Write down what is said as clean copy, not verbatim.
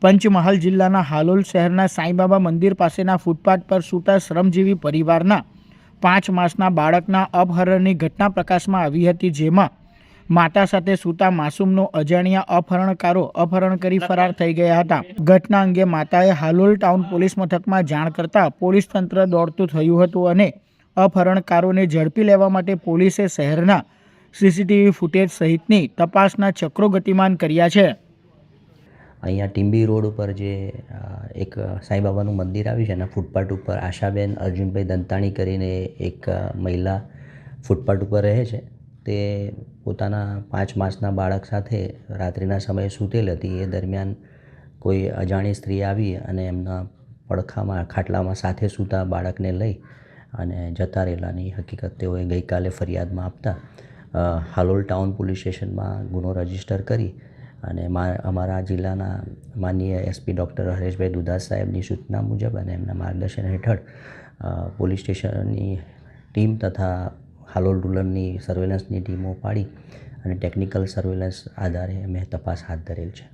પંચમહાલ જિલ્લાના હાલોલ શહેરના સાંઈબાબા મંદિર પાસેના ફૂટપાથ પર સૂતા શ્રમજીવી પરિવારના 5 માસના બાળકના અપહરણની ઘટના પ્રકાશમાં આવી હતી, જેમાં માતા સાથે સૂતા માસૂમનો અજાણ્યા અપહરણકારો અપહરણ કરી ફરાર થઈ ગયા હતા. ઘટના અંગે માતાએ હાલોલ ટાઉન પોલીસ મથકમાં જાણ કરતા પોલીસ તંત્ર દોડતું થયું હતું અને અપહરણકારોને ઝડપી લેવા માટે પોલીસે શહેરના સીસીટીવી ફૂટેજ સહિતની તપાસના ચક્રો ગતિમાન કર્યા છે. અહીંયા ટીમ્બી રોડ ઉપર જે એક સાંઈબાબાનું મંદિર આવ્યું છે, એના ફૂટપાથ ઉપર આશાબેન અર્જુનભાઈ દંતાણી કરીને એક મહિલા ફૂટપાથ ઉપર રહે છે. તે પોતાના 5 માસના બાળક સાથે રાત્રિના સમયે સૂતેલ હતી. એ દરમિયાન કોઈ અજાણી સ્ત્રી આવી અને એમના પડખામાં ખાટલામાં સાથે સૂતા બાળકને લઈ અને જતા રહેલાની હકીકત તેઓએ ગઈકાલે ફરિયાદમાં આપતા હાલોલ ટાઉન પોલીસ સ્ટેશનમાં ગુનો રજીસ્ટર કરી અને અમારા જિલ્લાના માનનીય એસપી ડૉક્ટર હરેશભાઈ દુધાત સાહેબની સૂચના મુજબ અને એમના માર્ગદર્શન હેઠળ પોલીસ સ્ટેશનની ટીમ તથા હાલોલ રૂરલની સર્વેલન્સની ટીમો પાડી અને ટેકનિકલ સર્વેલન્સ આધારે અમે તપાસ હાથ ધરેલ છે.